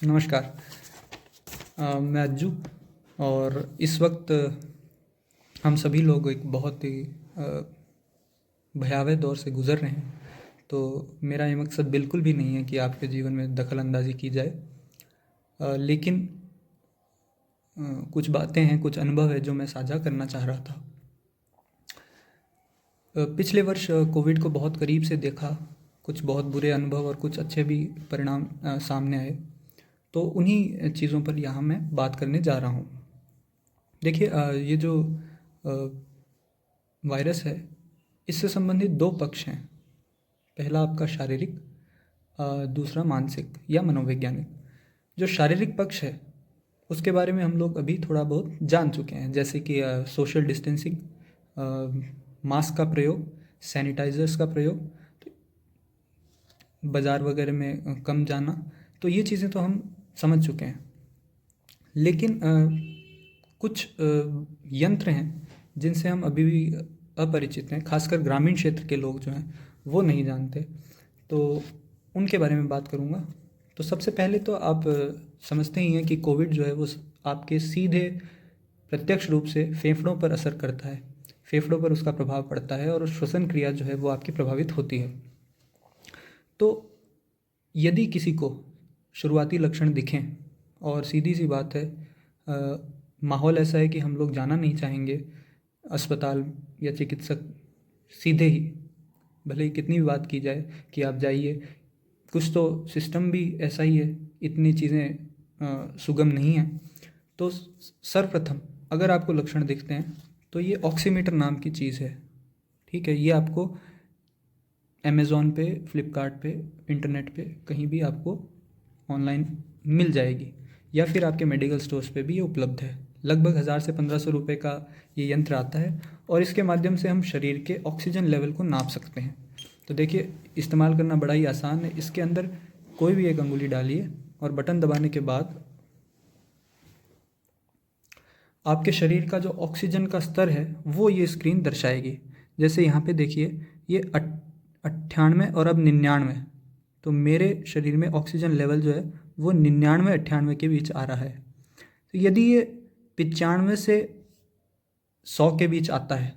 नमस्कार। मैं अज्जू। और इस वक्त हम सभी लोग एक बहुत ही भयावह दौर से गुज़र रहे हैं। तो मेरा ये मकसद बिल्कुल भी नहीं है कि आपके जीवन में दखल अंदाज़ी की जाए, लेकिन कुछ बातें हैं, कुछ अनुभव है जो मैं साझा करना चाह रहा था। पिछले वर्ष कोविड को बहुत करीब से देखा, कुछ बहुत बुरे अनुभव और कुछ अच्छे भी परिणाम सामने आए। तो उन्हीं चीज़ों पर यहाँ मैं बात करने जा रहा हूँ। देखिए, ये जो वायरस है, इससे संबंधित दो पक्ष हैं। पहला आपका शारीरिक, दूसरा मानसिक या मनोवैज्ञानिक। जो शारीरिक पक्ष है उसके बारे में हम लोग अभी थोड़ा बहुत जान चुके हैं, जैसे कि सोशल डिस्टेंसिंग, मास्क का प्रयोग, सैनिटाइजर्स का प्रयोग, बाज़ार वगैरह में कम जाना। तो ये चीज़ें तो हम समझ चुके हैं। लेकिन कुछ यंत्र हैं जिनसे हम अभी भी अपरिचित हैं, खासकर ग्रामीण क्षेत्र के लोग जो हैं वो नहीं जानते। तो उनके बारे में बात करूँगा। तो सबसे पहले तो आप समझते ही हैं कि कोविड जो है वो आपके सीधे प्रत्यक्ष रूप से फेफड़ों पर असर करता है, फेफड़ों पर उसका प्रभाव पड़ता है और श्वसन क्रिया जो है वो आपकी प्रभावित होती है। तो यदि किसी को शुरुआती लक्षण दिखें, और सीधी सी बात है, माहौल ऐसा है कि हम लोग जाना नहीं चाहेंगे अस्पताल या चिकित्सक सीधे ही, भले ही कितनी भी बात की जाए कि आप जाइए। कुछ तो सिस्टम भी ऐसा ही है, इतनी चीज़ें सुगम नहीं हैं। तो सर्वप्रथम अगर आपको लक्षण दिखते हैं तो ये ऑक्सीमीटर नाम की चीज़ है, ठीक है। ये आपको अमेज़ॉन पे, फ्लिपकार्ट पे, इंटरनेट पे कहीं भी आपको ऑनलाइन मिल जाएगी, या फिर आपके मेडिकल स्टोर्स पे भी ये उपलब्ध है। लगभग 1000 से 1500 रुपये का ये यंत्र आता है और इसके माध्यम से हम शरीर के ऑक्सीजन लेवल को नाप सकते हैं। तो देखिए, इस्तेमाल करना बड़ा ही आसान है। इसके अंदर कोई भी एक अंगुली डालिए और बटन दबाने के बाद आपके शरीर का जो ऑक्सीजन का स्तर है वो ये स्क्रीन दर्शाएगी। जैसे यहाँ पे देखिए, ये 98 और अब 99। तो मेरे शरीर में ऑक्सीजन लेवल जो है वो 99-98 के बीच आ रहा है। तो यदि ये 95 से 100 के बीच आता है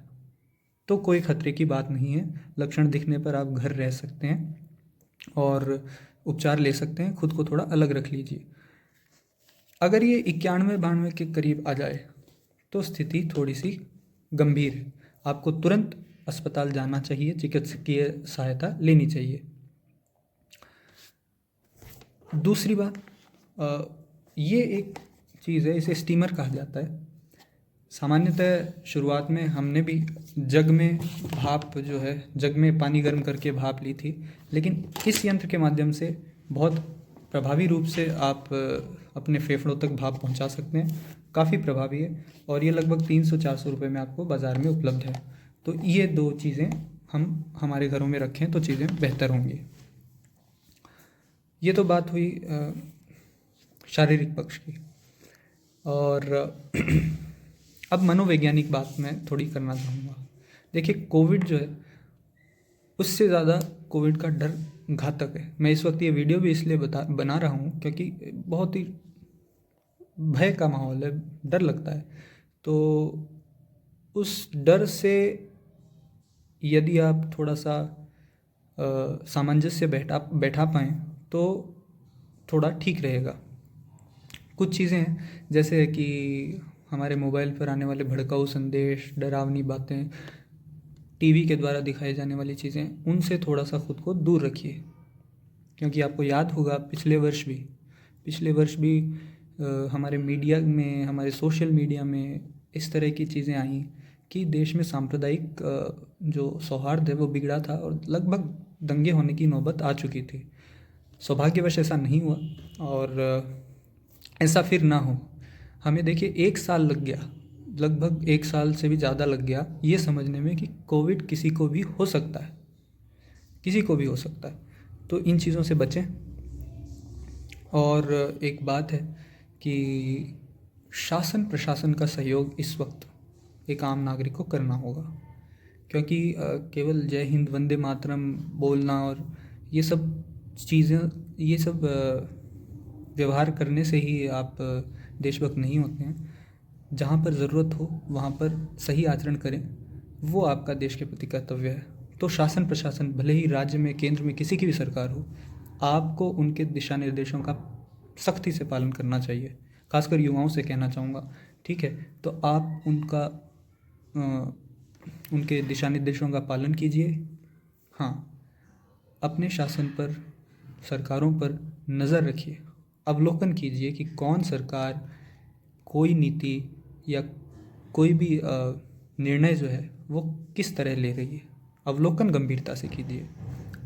तो कोई खतरे की बात नहीं है। लक्षण दिखने पर आप घर रह सकते हैं और उपचार ले सकते हैं, खुद को थोड़ा अलग रख लीजिए। अगर ये 91-92 के करीब आ जाए तो स्थिति थोड़ी सी गंभीर है, आपको तुरंत अस्पताल जाना चाहिए, चिकित्सकीय सहायता लेनी चाहिए। दूसरी बात, ये एक चीज़ है, इसे स्टीमर कहा जाता है। सामान्यतः शुरुआत में हमने भी जग में भाप जो है, जग में पानी गर्म करके भाप ली थी, लेकिन इस यंत्र के माध्यम से बहुत प्रभावी रूप से आप अपने फेफड़ों तक भाप पहुंचा सकते हैं। काफ़ी प्रभावी है और ये लगभग 300-400 रुपये में आपको बाज़ार में उपलब्ध है। तो ये दो चीज़ें हम हमारे घरों में रखें तो चीज़ें बेहतर होंगी। ये तो बात हुई शारीरिक पक्ष की। और अब मनोवैज्ञानिक बात मैं थोड़ी करना चाहूँगा। देखिए, कोविड जो है उससे ज़्यादा कोविड का डर घातक है। मैं इस वक्त ये वीडियो भी इसलिए बना रहा हूँ क्योंकि बहुत ही भय का माहौल है, डर लगता है। तो उस डर से यदि आप थोड़ा सा सामंजस्य बैठा पाएँ तो थोड़ा ठीक रहेगा। कुछ चीज़ें हैं जैसे कि हमारे मोबाइल पर आने वाले भड़काऊ संदेश, डरावनी बातें, टीवी के द्वारा दिखाई जाने वाली चीज़ें, उनसे थोड़ा सा खुद को दूर रखिए। क्योंकि आपको याद होगा पिछले वर्ष भी हमारे मीडिया में, हमारे सोशल मीडिया में इस तरह की चीज़ें आई कि देश में सांप्रदायिक जो सौहार्द है वो बिगड़ा था और लगभग दंगे होने की नौबत आ चुकी थी। सौभाग्यवश ऐसा नहीं हुआ और ऐसा फिर ना हो। हमें देखिए 1 साल लग गया, लगभग 1 साल से भी ज़्यादा लग गया ये समझने में कि कोविड किसी को भी हो सकता है, किसी को भी हो सकता है। तो इन चीज़ों से बचें। और एक बात है कि शासन प्रशासन का सहयोग इस वक्त एक आम नागरिक को करना होगा, क्योंकि केवल जय हिंद वंदे मातरम बोलना और ये सब चीज़ें, ये सब व्यवहार करने से ही आप देशभक्त नहीं होते हैं। जहाँ पर ज़रूरत हो वहाँ पर सही आचरण करें, वो आपका देश के प्रति कर्तव्य है। तो शासन प्रशासन, भले ही राज्य में, केंद्र में किसी की भी सरकार हो, आपको उनके दिशा निर्देशों का सख्ती से पालन करना चाहिए। खासकर युवाओं से कहना चाहूँगा, ठीक है, तो आप उनके दिशा निर्देशों का पालन कीजिए। हाँ, अपने शासन पर, सरकारों पर नज़र रखिए, अवलोकन कीजिए कि कौन सरकार कोई नीति या कोई भी निर्णय जो है वो किस तरह ले रही है। अवलोकन गंभीरता से कीजिए,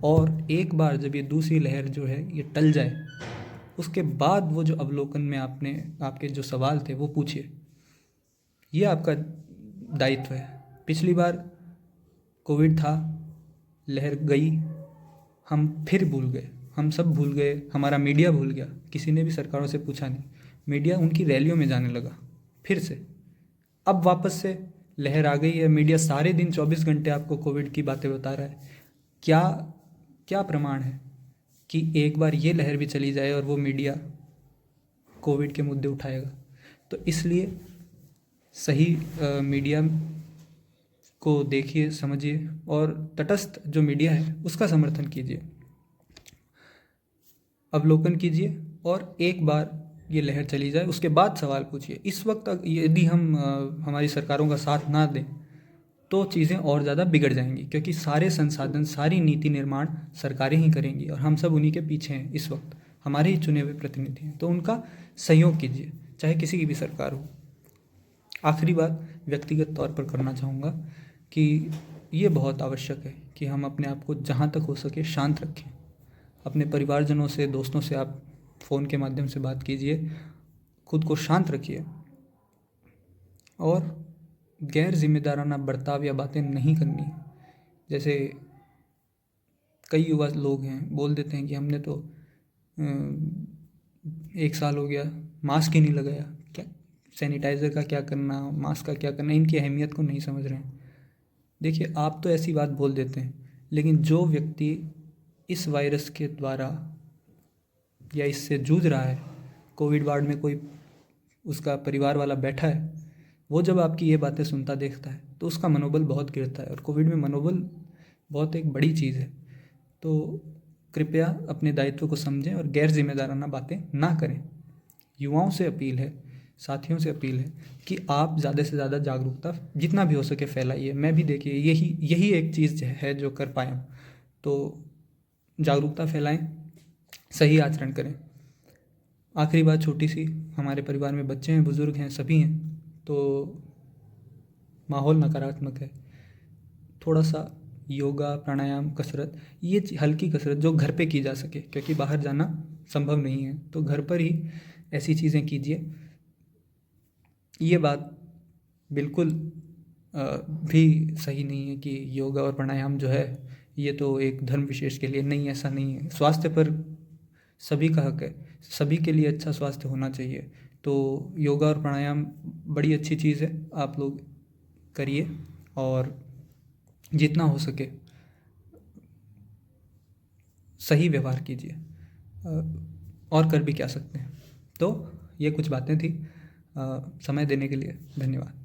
और एक बार जब ये दूसरी लहर जो है ये टल जाए, उसके बाद वो जो अवलोकन में आपके जो सवाल थे वो पूछिए। ये आपका दायित्व है। पिछली बार कोविड था, लहर गई, हम फिर भूल गए, हम सब भूल गए, हमारा मीडिया भूल गया, किसी ने भी सरकारों से पूछा नहीं, मीडिया उनकी रैलियों में जाने लगा फिर से। अब वापस से लहर आ गई है, मीडिया सारे दिन 24 घंटे आपको कोविड की बातें बता रहा है। क्या क्या प्रमाण है कि एक बार ये लहर भी चली जाए और वो मीडिया कोविड के मुद्दे उठाएगा? तो इसलिए सही मीडिया को देखिए, समझिए, और तटस्थ जो मीडिया है उसका समर्थन कीजिए, अवलोकन कीजिए, और एक बार ये लहर चली जाए उसके बाद सवाल पूछिए। इस वक्त तक यदि हम हमारी सरकारों का साथ ना दें तो चीज़ें और ज़्यादा बिगड़ जाएंगी, क्योंकि सारे संसाधन, सारी नीति निर्माण सरकारें ही करेंगी और हम सब उन्हीं के पीछे हैं। इस वक्त हमारे ही चुने हुए प्रतिनिधि हैं, तो उनका सहयोग कीजिए, चाहे किसी की भी सरकार हो। आखिरी बात व्यक्तिगत तौर पर करना चाहूँगा कि ये बहुत आवश्यक है कि हम अपने आप को जहाँ तक हो सके शांत रखें। अपने परिवारजनों से, दोस्तों से आप फ़ोन के माध्यम से बात कीजिए, खुद को शांत रखिए, और गैर जिम्मेदाराना बर्ताव या बातें नहीं करनी। जैसे कई युवा लोग हैं, बोल देते हैं कि हमने तो 1 साल हो गया मास्क ही नहीं लगाया, क्या सैनिटाइज़र का क्या करना, मास्क का क्या करना, इनकी अहमियत को नहीं समझ रहे हैं। देखिए, आप तो ऐसी बात बोल देते हैं, लेकिन जो व्यक्ति इस वायरस के द्वारा या इससे जूझ रहा है, कोविड वार्ड में कोई उसका परिवार वाला बैठा है, वो जब आपकी ये बातें सुनता देखता है तो उसका मनोबल बहुत गिरता है, और कोविड में मनोबल बहुत एक बड़ी चीज़ है। तो कृपया अपने दायित्व को समझें और गैर जिम्मेदाराना बातें ना करें। युवाओं से अपील है, साथियों से अपील है कि आप ज़्यादा से ज़्यादा जागरूकता जितना भी हो सके फैलाइए। मैं भी, देखिए, यही एक चीज़ है जो कर पाया हूँ। तो जागरूकता फैलाएं, सही आचरण करें। आखिरी बात छोटी सी, हमारे परिवार में बच्चे हैं, बुज़ुर्ग हैं, सभी हैं, तो माहौल नकारात्मक है। थोड़ा सा योगा, प्राणायाम, कसरत, ये हल्की कसरत जो घर पे की जा सके, क्योंकि बाहर जाना संभव नहीं है, तो घर पर ही ऐसी चीज़ें कीजिए। ये बात बिल्कुल भी सही नहीं है कि योगा और प्राणायाम जो है ये तो एक धर्म विशेष के लिए, नहीं, ऐसा नहीं है। स्वास्थ्य पर सभी का हक है, सभी के लिए अच्छा स्वास्थ्य होना चाहिए। तो योगा और प्राणायाम बड़ी अच्छी चीज़ है, आप लोग करिए, और जितना हो सके सही व्यवहार कीजिए, और कर भी क्या सकते हैं। तो ये कुछ बातें थी। समय देने के लिए धन्यवाद।